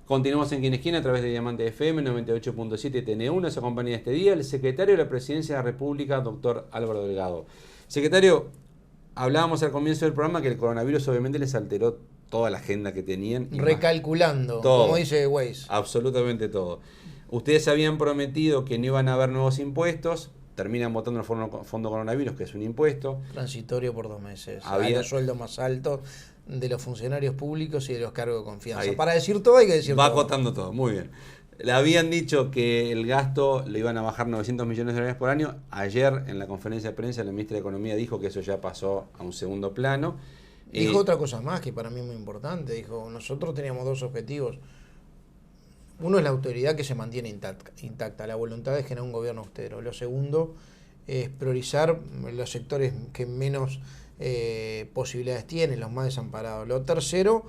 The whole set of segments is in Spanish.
Continuamos en Esquina a través de Diamante FM 98.7 TN1. Nos acompaña este día el secretario de la Presidencia de la República, doctor Álvaro Delgado. Secretario, hablábamos al comienzo del programa que el coronavirus obviamente les alteró toda la agenda que tenían. Recalculando, todo, como dice Waze. Absolutamente todo. Ustedes habían prometido que no iban a haber nuevos impuestos. Terminan votando el fondo coronavirus, que es un impuesto. Transitorio por 2 meses. Había los sueldos más altos de los funcionarios públicos y de los cargos de confianza. Para decir todo hay que decir todo. Va acotando todo, muy bien. Le habían dicho que el gasto le iban a bajar 900 millones de dólares por año. Ayer, en la conferencia de prensa, la ministra de Economía dijo que eso ya pasó a un segundo plano. Dijo otra cosa más que para mí es muy importante. Dijo, nosotros teníamos 2 objetivos. Uno es la autoridad que se mantiene intacta, la voluntad de generar un gobierno austero. Lo segundo es priorizar los sectores que menos posibilidades tienen, los más desamparados. Lo tercero,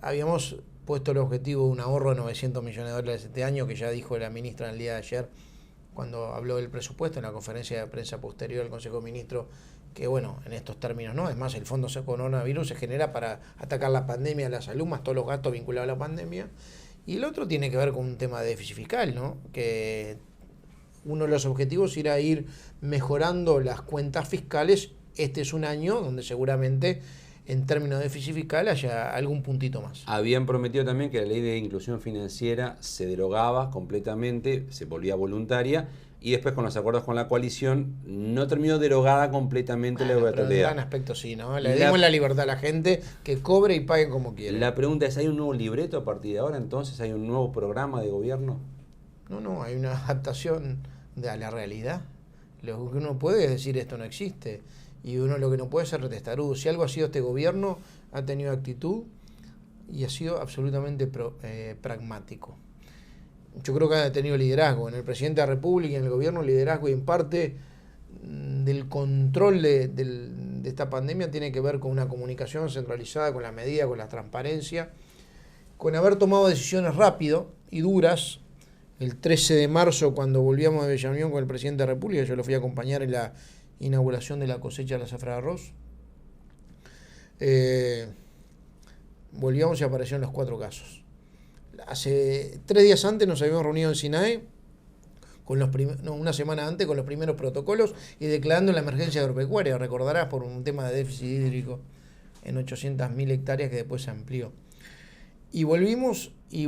habíamos puesto el objetivo de un ahorro de 900 millones de dólares este año, que ya dijo la ministra en el día de ayer, cuando habló del presupuesto, en la conferencia de prensa posterior al Consejo de Ministros, que bueno, en estos términos no, es más, el fondo coronavirus se genera para atacar la pandemia, la salud, más todos los gastos vinculados a la pandemia. Y el otro tiene que ver con un tema de déficit fiscal, ¿no? Que uno de los objetivos irá ir mejorando las cuentas fiscales. Este es un año donde seguramente en términos de déficit fiscal haya algún puntito más. Habían prometido también que la ley de inclusión financiera se derogaba completamente, se volvía voluntaria, y después con los acuerdos con la coalición no terminó derogada completamente la obligatoriedad. Pero en gran aspecto sí, ¿no? Le dimos la libertad a la gente que cobre y pague como quiera. La pregunta es, ¿hay un nuevo libreto a partir de ahora entonces? ¿Hay un nuevo programa de gobierno? No, hay una adaptación a la realidad. Lo que uno puede es decir esto no existe. Y uno lo que no puede es ser testarudo. Si algo ha sido este gobierno, ha tenido actitud y ha sido absolutamente pragmático. Yo creo que ha tenido liderazgo en el presidente de la República y en el gobierno, liderazgo, y en parte del control de esta pandemia tiene que ver con una comunicación centralizada, con la medida, con la transparencia, con haber tomado decisiones rápido y duras. El 13 de marzo, cuando volvíamos de Bella Unión con el presidente de la República, yo lo fui a acompañar en la inauguración de la cosecha de la zafra de arroz, volvíamos y aparecieron los 4 casos. Hace 3 días antes nos habíamos reunido en SINAE, una semana antes, con los primeros protocolos y declarando la emergencia agropecuaria, recordarás, por un tema de déficit hídrico en 800.000 hectáreas que después se amplió. Y volvíamos y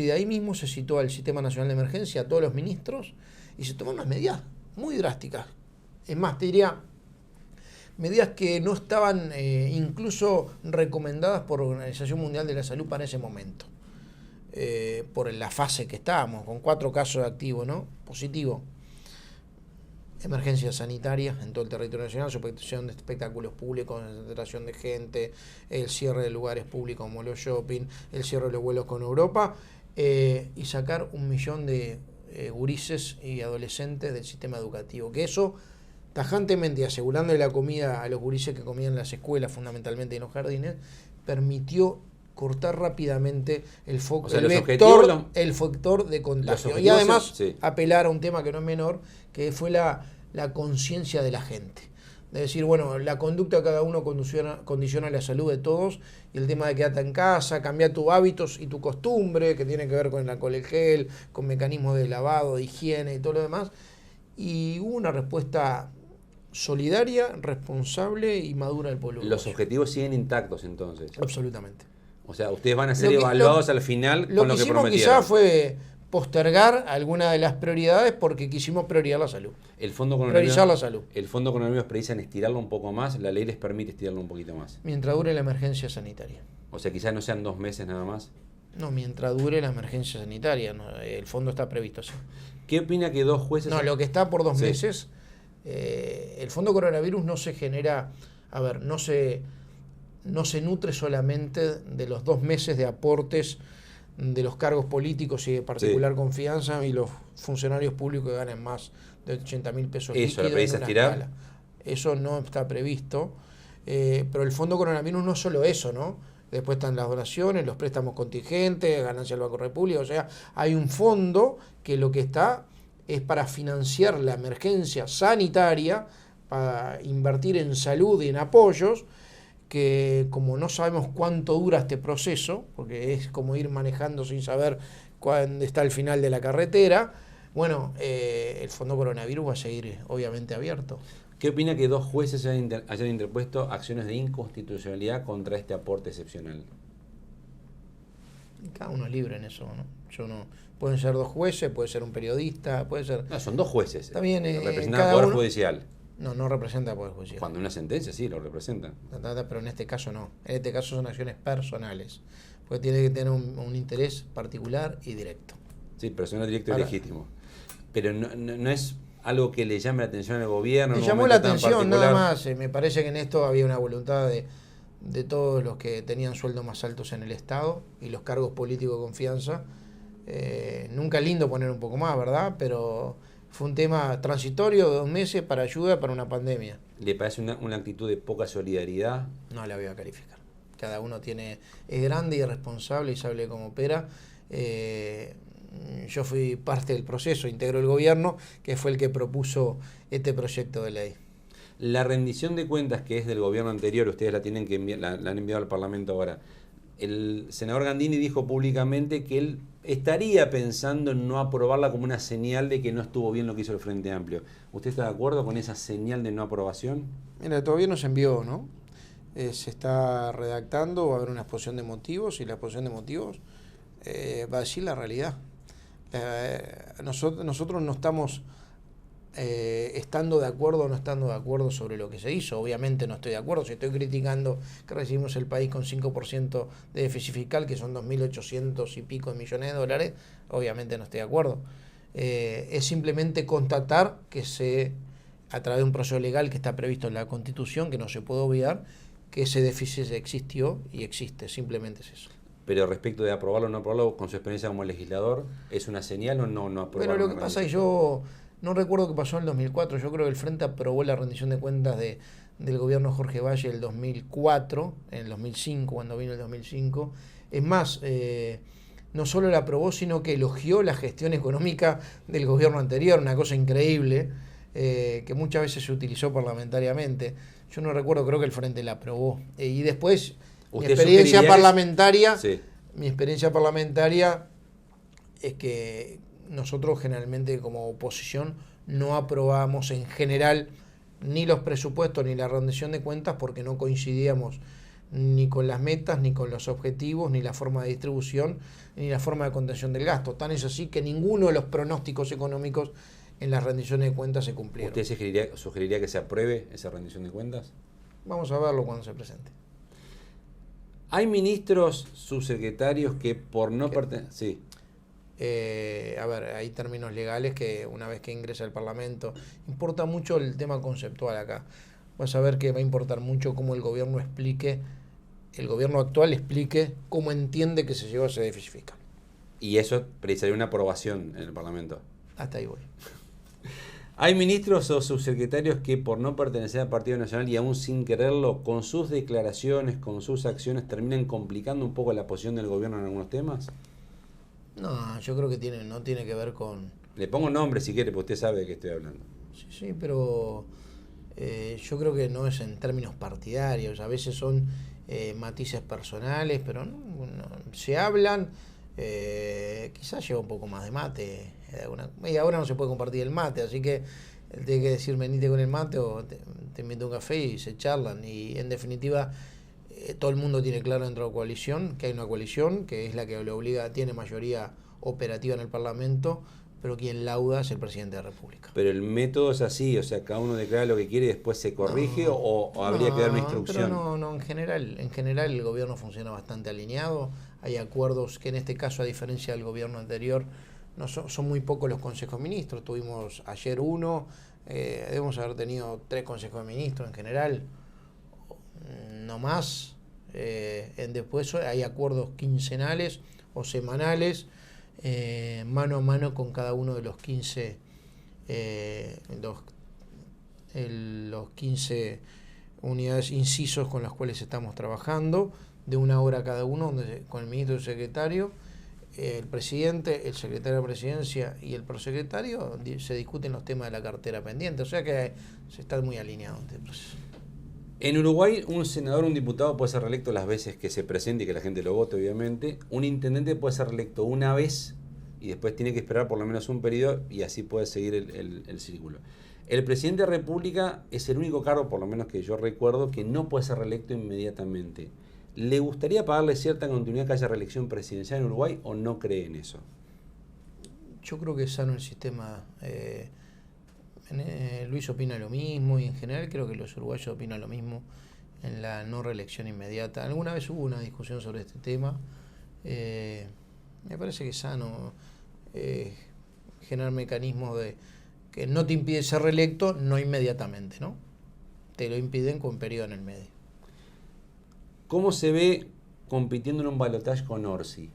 de ahí mismo se citó al Sistema Nacional de Emergencia, a todos los ministros, y se tomaron unas medidas muy drásticas. Es más, te diría, medidas que no estaban incluso recomendadas por la Organización Mundial de la Salud para ese momento. Por la fase que estábamos, con 4 casos activos, ¿no? Positivo. Emergencia sanitaria en todo el territorio nacional, suspensión de espectáculos públicos, concentración de gente, el cierre de lugares públicos como los shopping, el cierre de los vuelos con Europa, y sacar 1 millón de gurises y adolescentes del sistema educativo. Que eso, tajantemente, asegurándole la comida a los gurises que comían en las escuelas, fundamentalmente en los jardines, permitió cortar rápidamente el factor de contagio. Y además apelar a un tema que no es menor, que fue la conciencia de la gente. De decir, bueno, la conducta de cada uno condiciona la salud de todos, y el tema de quedarte en casa, cambiar tus hábitos y tu costumbre, que tiene que ver con el alcohol en gel, con mecanismos de lavado, de higiene y todo lo demás. Y hubo una respuesta solidaria, responsable y madura del pueblo. ¿Los objetivos siguen intactos entonces? Absolutamente. O sea, ustedes van a ser evaluados al final con lo que prometieron. Lo que hicimos quizás fue postergar alguna de las prioridades porque quisimos priorizar la salud. Priorizar la salud. ¿El fondo coronavirus precisa estirarlo un poco más? ¿La ley les permite estirarlo un poquito más? Mientras dure la emergencia sanitaria. O sea, quizás no sean 2 meses nada más. No, mientras dure la emergencia sanitaria. No, el fondo está previsto así. ¿Qué opina que 2 jueces... No, lo que está por 2 meses, el fondo coronavirus no se genera... no se nutre solamente de los 2 meses de aportes de los cargos políticos y de particular confianza y los funcionarios públicos que ganen más de 80.000 pesos líquidos. ¿Eso la prevista estirar? Eso no está previsto, pero el fondo coronavirus no es solo eso, ¿no? Después están las donaciones, los préstamos contingentes, ganancia del Banco República, o sea, hay un fondo que lo que está es para financiar la emergencia sanitaria, para invertir en salud y en apoyos, que como no sabemos cuánto dura este proceso, porque es como ir manejando sin saber cuándo está el final de la carretera, bueno, el Fondo Coronavirus va a seguir obviamente abierto. ¿Qué opina que dos jueces hayan interpuesto acciones de inconstitucionalidad contra este aporte excepcional? Cada uno es libre en eso, ¿no? Yo no. Pueden ser dos jueces, puede ser un periodista, puede ser. No, son dos jueces. También representan al Poder Judicial. No representa al Poder Judicial. Cuando una sentencia sí lo representa. Pero en este caso no. En este caso son acciones personales. Porque tiene que tener un interés particular y directo. Sí, personal, directo y legítimo. Pero no es algo que le llame la atención al gobierno. Me llamó la atención, nada más. Me parece que en esto había una voluntad de todos los que tenían sueldos más altos en el Estado y los cargos políticos de confianza. Nunca es lindo poner un poco más, ¿verdad? Pero fue un tema transitorio de 2 meses para ayuda para una pandemia. ¿Le parece una actitud de poca solidaridad? No la voy a calificar. Cada uno es grande y responsable y sabe cómo opera. Yo fui parte del proceso, integro el gobierno, que fue el que propuso este proyecto de ley. La rendición de cuentas que es del gobierno anterior, ustedes la tienen que la han enviado al Parlamento ahora. El senador Gandini dijo públicamente que él estaría pensando en no aprobarla como una señal de que no estuvo bien lo que hizo el Frente Amplio. ¿Usted está de acuerdo con esa señal de no aprobación? Mira, todavía no se envió, ¿no? Se está redactando, va a haber una exposición de motivos y la exposición de motivos va a decir la realidad. Nosotros no estamos estando de acuerdo o no estando de acuerdo sobre lo que se hizo. Obviamente no estoy de acuerdo. Si estoy criticando que recibimos el país con 5% de déficit fiscal, que son 2.800 y pico de millones de dólares, obviamente no estoy de acuerdo. Es simplemente constatar que a través de un proceso legal que está previsto en la Constitución, que no se puede obviar, que ese déficit existió y existe. Simplemente es eso. Pero respecto de aprobarlo o no aprobarlo, con su experiencia como legislador, ¿es una señal o no aprobarlo? Bueno, lo que pasa es que yo no recuerdo qué pasó en el 2004. Yo creo que el Frente aprobó la rendición de cuentas del gobierno de Jorge Valle el 2004, en el 2005, cuando vino el 2005. Es más, no solo la aprobó, sino que elogió la gestión económica del gobierno anterior, una cosa increíble, que muchas veces se utilizó parlamentariamente. Yo no recuerdo, creo que el Frente la aprobó. Y después, mi experiencia parlamentaria es que nosotros generalmente como oposición no aprobamos en general ni los presupuestos ni la rendición de cuentas porque no coincidíamos ni con las metas, ni con los objetivos, ni la forma de distribución, ni la forma de contención del gasto. Tan es así que ninguno de los pronósticos económicos en las rendiciones de cuentas se cumplieron. ¿Usted sugeriría que se apruebe esa rendición de cuentas? Vamos a verlo cuando se presente. ¿Hay ministros, subsecretarios que por no pertenecer... Sí. A ver, hay términos legales que una vez que ingresa al Parlamento, importa mucho el tema conceptual acá. Vas a ver que va a importar mucho cómo el gobierno actual explique cómo entiende que se llegó a ese déficit fiscal. Y eso precisaría una aprobación en el Parlamento. Hasta ahí voy. Hay ministros o subsecretarios que por no pertenecer al Partido Nacional y aún sin quererlo, con sus declaraciones, con sus acciones, terminan complicando un poco la posición del gobierno en algunos temas. No, yo creo que no tiene que ver con... Le pongo nombre si quiere, porque usted sabe de qué estoy hablando. Sí, pero yo creo que no es en términos partidarios. A veces son matices personales, pero no, se hablan. Quizás lleva un poco más de mate. Y ahora no se puede compartir el mate, así que tiene que decir venite con el mate o te invito a un café y se charlan. Y en definitiva... todo el mundo tiene claro dentro de la coalición que hay una coalición que es la que le obliga, tiene mayoría operativa en el Parlamento, pero quien lauda es el presidente de la República. Pero el método es así, o sea, cada uno declara lo que quiere y después se corrige o habría que dar una instrucción. Pero en general el gobierno funciona bastante alineado, hay acuerdos que en este caso, a diferencia del gobierno anterior, no son muy pocos los consejos de ministros, tuvimos ayer uno, debemos haber tenido 3 consejos de ministros en general, no más. Después hay acuerdos quincenales o semanales, mano a mano con cada uno de los 15 unidades, incisos con las cuales estamos trabajando, de 1 hora cada uno, con el ministro y el secretario, el presidente, el secretario de Presidencia y el prosecretario, se discuten los temas de la cartera pendiente, o sea que se está muy alineado este proceso. En Uruguay, un senador o un diputado puede ser reelecto las veces que se presente y que la gente lo vote, obviamente. Un intendente puede ser reelecto una vez y después tiene que esperar por lo menos un periodo y así puede seguir el círculo. El presidente de la República es el único cargo, por lo menos que yo recuerdo, que no puede ser reelecto inmediatamente. ¿Le gustaría pagarle cierta continuidad que haya reelección presidencial en Uruguay o no cree en eso? Yo creo que es sano el sistema. Luis opina lo mismo y en general creo que los uruguayos opinan lo mismo en la no reelección inmediata. Alguna vez hubo una discusión sobre este tema. Me parece que es sano generar mecanismos de que no te impide ser reelecto, no inmediatamente, ¿no? Te lo impiden con periodo en el medio. ¿Cómo se ve compitiendo en un balotaje con Orsi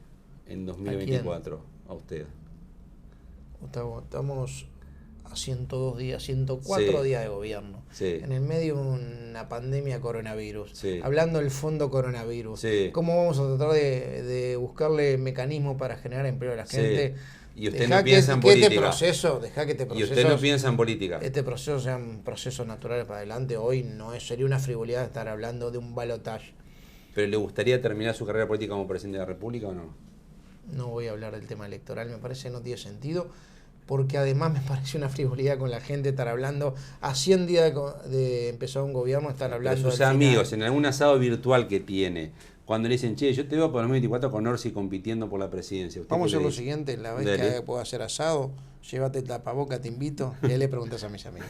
en 2024 a usted? Estamos a 102 días, 104 días de gobierno. Sí. En el medio de una pandemia coronavirus. Sí. Hablando del fondo coronavirus. Sí. ¿Cómo vamos a tratar de buscarle mecanismos para generar empleo a la gente? Y usted no piensa en política. Deja que este proceso. Y usted no piensa en política. Este proceso sean procesos naturales para adelante. Hoy sería una frivolidad estar hablando de un balotaje. ¿Pero le gustaría terminar su carrera política como presidente de la República o no? No voy a hablar del tema electoral, me parece que no tiene sentido, porque además me parece una frivolidad con la gente estar hablando a 100 días de empezar un gobierno, estar hablando de sus amigos, en algún asado virtual que tiene, cuando le dicen, che, yo te veo por el 2024 con Orsi compitiendo por la presidencia. Vamos a hacer lo siguiente, la vez que pueda hacer asado, llévate el tapaboca, te invito, y ahí le preguntas a mis amigos.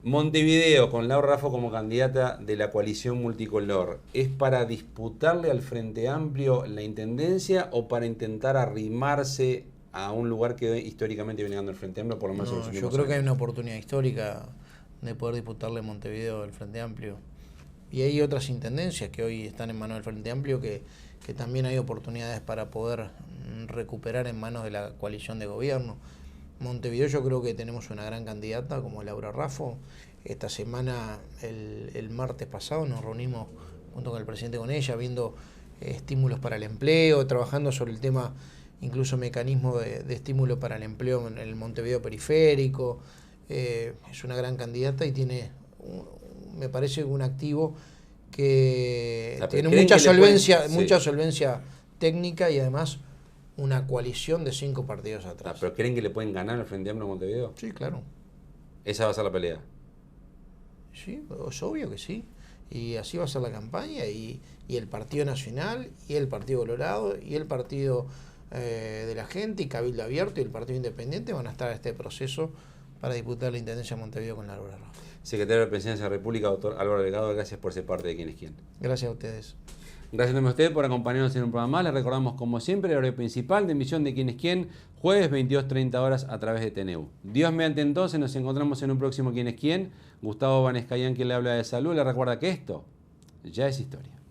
Montevideo, con Laura Raffo como candidata de la coalición multicolor, ¿es para disputarle al Frente Amplio la intendencia o para intentar arrimarse a un lugar que históricamente viene ganando el Frente Amplio, por lo menos en los últimos yo creo años? Que hay una oportunidad histórica de poder disputarle a Montevideo al Frente Amplio. Y hay otras intendencias que hoy están en manos del Frente Amplio que también hay oportunidades para poder recuperar en manos de la coalición de gobierno. Montevideo yo creo que tenemos una gran candidata como Laura Raffo. Esta semana, el martes pasado, nos reunimos junto con el presidente con ella, viendo estímulos para el empleo, trabajando sobre el tema, incluso mecanismos de estímulo para el empleo en el Montevideo periférico. Es una gran candidata y tiene, me parece, un activo que tiene mucha solvencia técnica y además una coalición de 5 partidos atrás. ¿Pero creen que le pueden ganar al Frente Amplio a Montevideo? Sí, claro. ¿Esa va a ser la pelea? Sí, es obvio que sí. Y así va a ser la campaña y el Partido Nacional y el Partido Colorado y el Partido de la Gente y Cabildo Abierto y el Partido Independiente van a estar en este proceso para disputar la Intendencia de Montevideo con Laura Raffo. Secretario de la Presidencia de la República, doctor Álvaro Delgado, gracias por ser parte de Quién es Quién. Gracias a ustedes. Gracias a ustedes por acompañarnos en un programa más. Les recordamos, como siempre, el horario principal de emisión de Quién es Quién, jueves 22:30 horas a través de TNU. Dios mediante, entonces, nos encontramos en un próximo Quién es Quién. Gustavo Vanescayan, quien le habla de salud, le recuerda que esto ya es historia.